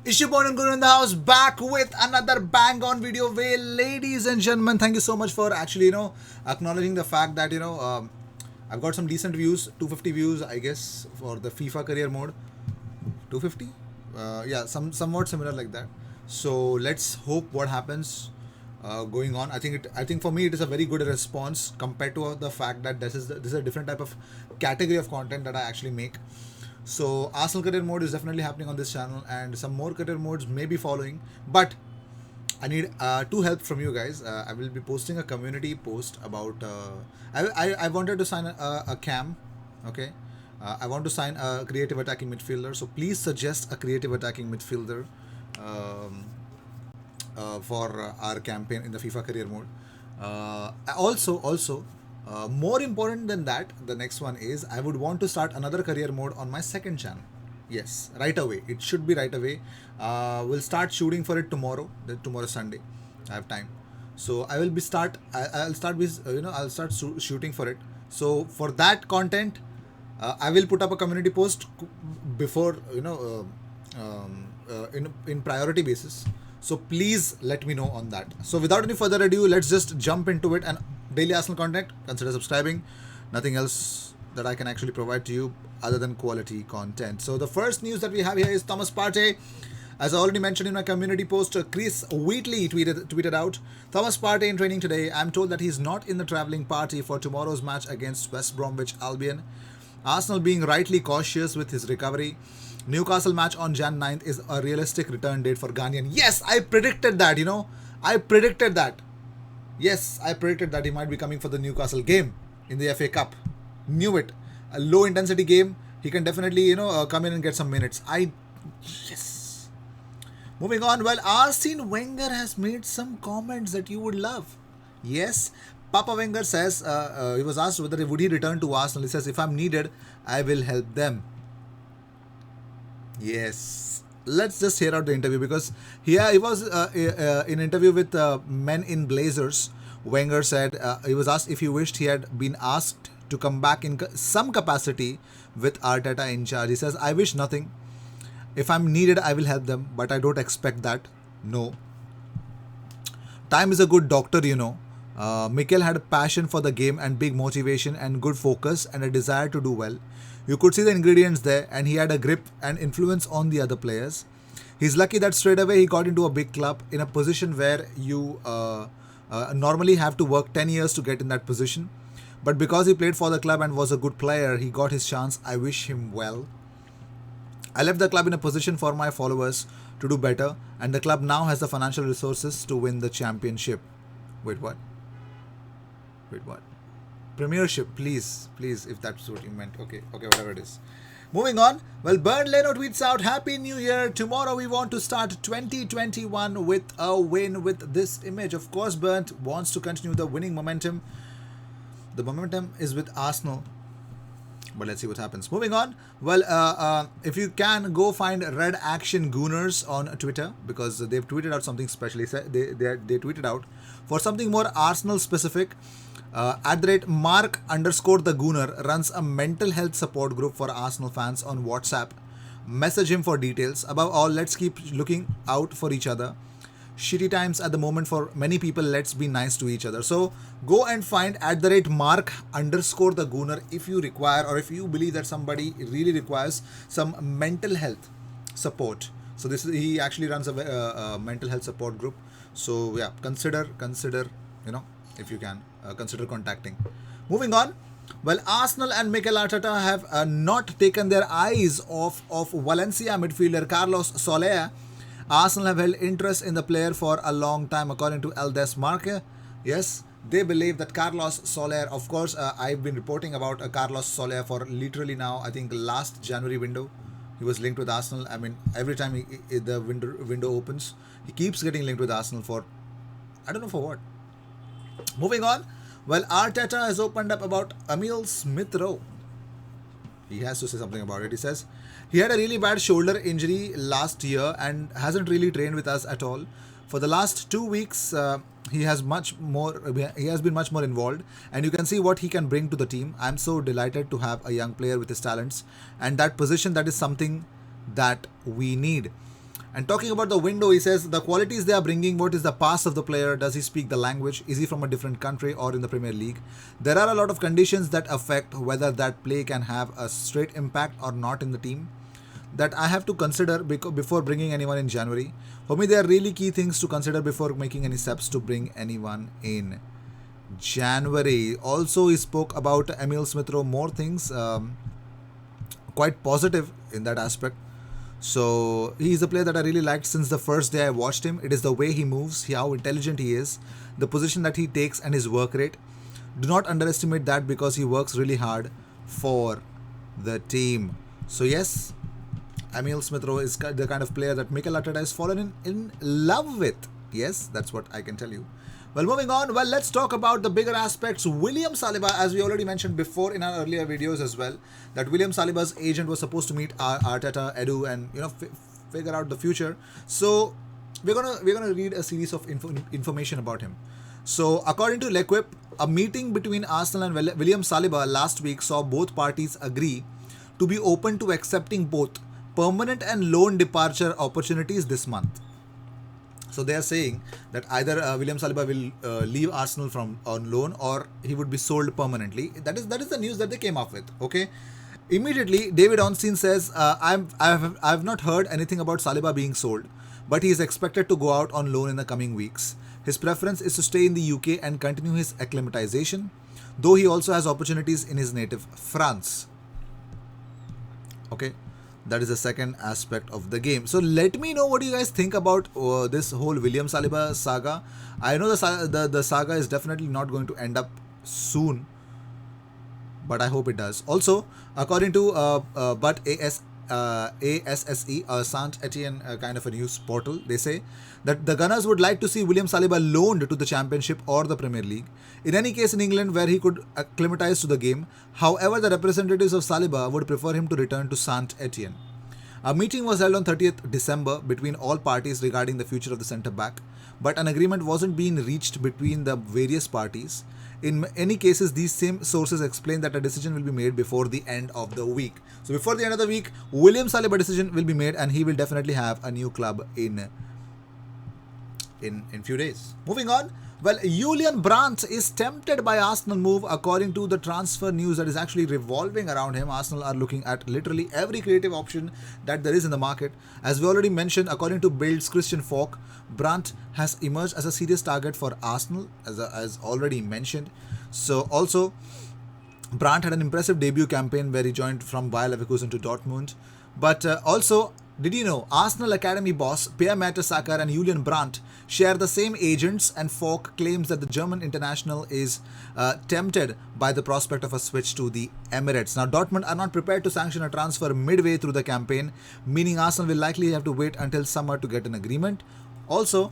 Ishupon and Guru in the house, back with another bang on video way. Ladies and gentlemen, thank you so much for actually, acknowledging the fact that, I've got some decent views, 250 views, I guess, for the FIFA career mode. 250? Yeah, somewhat similar like that. So let's hope what happens going on. I think for me it is a very good response compared to the fact that this is a different type of category of content that I actually make. So Arsenal career mode is definitely happening on this channel, and some more career modes may be following. But I need two help from you guys. I will be posting a community post about. I wanted to sign a cam, okay. I want to sign a creative attacking midfielder. So please suggest a creative attacking midfielder um, for our campaign in the FIFA career mode. Also, more important than that, the next one is I would want to start another career mode on my second channel. Yes, right away. It should be right away. We'll start shooting for it tomorrow. Tomorrow Sunday, I have time. So I will be start. I'll start with I'll start shooting for it. So for that content, I will put up a community post before in priority basis. So please let me know on that. So without any further ado, let's just jump into it. And daily Arsenal content, consider subscribing. Nothing else that I can actually provide to you other than quality content. So the first news that we have here is Thomas Partey. As I already mentioned in my community post, Chris Wheatley tweeted out, Thomas Partey in training today. I'm told that he's not in the travelling party for tomorrow's match against West Bromwich Albion. Arsenal being rightly cautious with his recovery. Newcastle match on Jan 9th is a realistic return date for Ghanaian. Yes, I predicted that, I predicted that. Yes, I predicted that he might be coming for the Newcastle game in the FA Cup. Knew it. A low intensity game. He can definitely, come in and get some minutes. Yes. Moving on. Well, Arsene Wenger has made some comments that you would love. Yes. Papa Wenger says, he was asked whether would he return to Arsenal. He says, if I'm needed, I will help them. Yes. Let's just hear out the interview, because here he was in interview with Men in Blazers. Wenger said he was asked if he wished he had been asked to come back in some capacity with Arteta in charge. He says, I wish nothing. If I'm needed, I will help them, but I don't expect that. No. Time is a good doctor, Mikel had a passion for the game and big motivation and good focus and a desire to do well. You could see the ingredients there, and he had a grip and influence on the other players. He's lucky that straight away he got into a big club in a position where you normally have to work 10 years to get in that position. But because he played for the club and was a good player, he got his chance. I wish him well. I left the club in a position for my followers to do better, and the club now has the financial resources to win the championship. Wait, what? Premiership, please, if that's what you meant. Okay, whatever it is. Moving on. Well, Bernd Leno tweets out, Happy New Year. Tomorrow we want to start 2021 with a win with this image. Of course, Bernd wants to continue the winning momentum. The momentum is with Arsenal. But let's see what happens. Moving on. Well, if you can, go find Red Action Gooners on Twitter, because they've tweeted out something special. They tweeted out for something more Arsenal specific. @Mark_the Gooner runs a mental health support group for Arsenal fans on WhatsApp. Message him for details. Above all, let's keep looking out for each other. Shitty times at the moment for many people. Let's be nice to each other. So go and find @Mark_the Gooner if you require, or if you believe that somebody really requires some mental health support. So he actually runs a mental health support group. So yeah, consider if you can consider contacting. Moving on. Well, Arsenal and Mikel Arteta have not taken their eyes off of Valencia midfielder Carlos Soler. Arsenal have held interest in the player for a long time, according to El Desmarque. Yes, they believe that Carlos Soler, of course, I've been reporting about Carlos Soler for literally now, I think last January window. He was linked with Arsenal. I mean, every time the window opens, he keeps getting linked with Arsenal for, I don't know for what. Moving on. Well, Arteta has opened up about Emil Smith-Rowe. He has to say something about it. He says, he had a really bad shoulder injury last year and hasn't really trained with us at all. For the last 2 weeks, he has been much more involved, and you can see what he can bring to the team. I'm so delighted to have a young player with his talents, and that position, that is something that we need. And talking about the window, he says the qualities they are bringing, what is the past of the player, does he speak the language, is he from a different country or in the Premier League. There are a lot of conditions that affect whether that play can have a straight impact or not in the team that I have to consider before bringing anyone in January. For me, there are really key things to consider before making any steps to bring anyone in January. Also, he spoke about Emil Smith Rowe, more things, quite positive in that aspect. So he's a player that I really liked since the first day I watched him. It is the way he moves, how intelligent he is, the position that he takes, and his work rate. Do not underestimate that because he works really hard for the team. So yes, Emil Smith Rowe is the kind of player that Mikel Arteta has fallen in love with. Yes, that's what I can tell you. Well, moving on, let's talk about the bigger aspects. William Saliba, as we already mentioned before in our earlier videos as well, that William Saliba's agent was supposed to meet Arteta, Edu, and figure out the future. So we're gonna read a series of information about him. So according to L'Equipe, a meeting between Arsenal and William Saliba last week saw both parties agree to be open to accepting both permanent and loan departure opportunities this month. So they are saying that either William Saliba will leave Arsenal on loan or he would be sold permanently. That is the news that they came up with. Okay. Immediately, David Ornstein says, I've not heard anything about Saliba being sold, but he is expected to go out on loan in the coming weeks. His preference is to stay in the UK and continue his acclimatization, though he also has opportunities in his native France. Okay. That is the second aspect of the game. So let me know what you guys think about this whole William Saliba saga. I know the saga is definitely not going to end up soon, but I hope it does. Also, according to ASSE, Saint Etienne kind of a news portal, they say that the Gunners would like to see William Saliba loaned to the Championship or the Premier League. In any case, in England, where he could acclimatise to the game. However, the representatives of Saliba would prefer him to return to Saint Etienne. A meeting was held on 30th December between all parties regarding the future of the centre-back, but an agreement wasn't being reached between the various parties. In any cases, these same sources explain that a decision will be made before the end of the week. So before the end of the week, William Saliba decision will be made and he will definitely have a new club in few days. Moving on, Julian Brandt is tempted by Arsenal move. According to the transfer news that is actually revolving around him, Arsenal are looking at literally every creative option that there is in the market. As we already mentioned, according to Bild's Christian Falk, Brandt has emerged as a serious target for Arsenal, as already mentioned. So also, Brandt had an impressive debut campaign where he joined from Bayer Leverkusen to Dortmund. But also, did you know Arsenal Academy boss Pierre Mertesacker and Julian Brandt share the same agents, and Falk claims that the German international is tempted by the prospect of a switch to the Emirates. Now, Dortmund are not prepared to sanction a transfer midway through the campaign, meaning Arsenal will likely have to wait until summer to get an agreement. Also,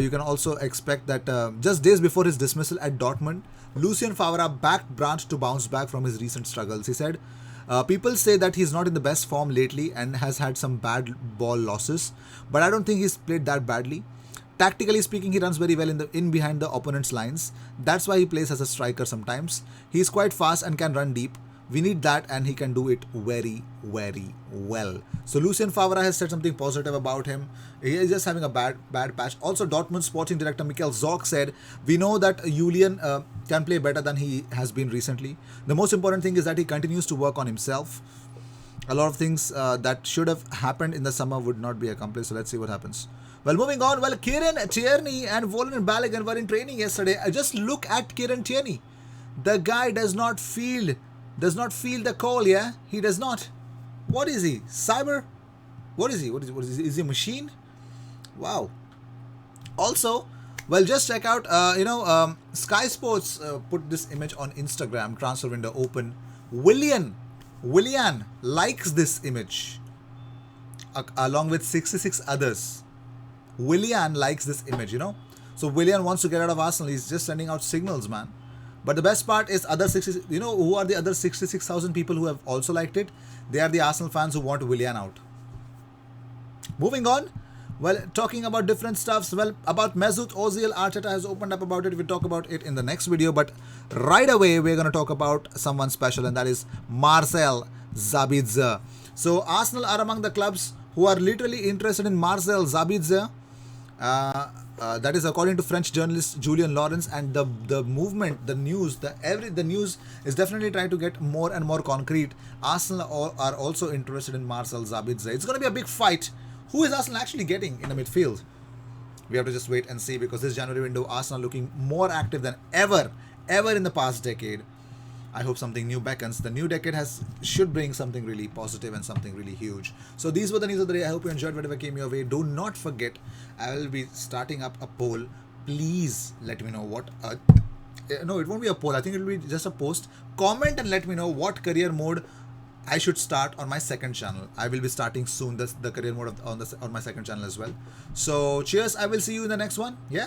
you can also expect that just days before his dismissal at Dortmund, Lucien Favre backed Brandt to bounce back from his recent struggles. He said, people say that he's not in the best form lately and has had some bad ball losses, but I don't think he's played that badly. Tactically speaking, he runs very well in behind the opponent's lines. That's why he plays as a striker sometimes. He's quite fast and can run deep. We need that, and he can do it very, very well. So Lucien Favre has said something positive about him. He is just having a bad patch. Also, Dortmund sporting director Michael Zorc said, we know that Julian can play better than he has been recently. The most important thing is that he continues to work on himself. A lot of things that should have happened in the summer would not be accomplished. So let's see what happens. Moving on. Kieran Tierney and Volkan Balogun were in training yesterday. Just look at Kieran Tierney. The guy does not feel the call, yeah? He does not. What is he? Cyber? What is he? What is he? Is he a machine? Wow. Also, just check out, Sky Sports put this image on Instagram, transfer window open. Willian likes this image along with 66 others. Willian likes this image, So Willian wants to get out of Arsenal. He's just sending out signals, man. But the best part is who are the other 66,000 people who have also liked it? They are the Arsenal fans who want Willian out. Moving on. Talking about different stuffs. About Mesut Ozil, Arteta has opened up about it. We'll talk about it in the next video. But right away, we're going to talk about someone special, and that is Marcel Sabitzer. So Arsenal are among the clubs who are literally interested in Marcel Sabitzer. That is according to French journalist Julien Lawrence, and the movement, the news, the news is definitely trying to get more and more concrete. Arsenal are also interested in Marcel Sabitzer. It's going to be a big fight. Who is Arsenal actually getting in the midfield? We have to just wait and see, because this January window, Arsenal looking more active than ever in the past decade. I hope something new beckons. The new decade should bring something really positive and something really huge. So these were the news of the day. I hope you enjoyed whatever came your way. Do not forget, I will be starting up a poll. Please let me know what. No, it won't be a poll. I think it will be just a post. Comment and let me know what career mode I should start on my second channel. I will be starting soon the career mode on my second channel as well. So cheers. I will see you in the next one. Yeah.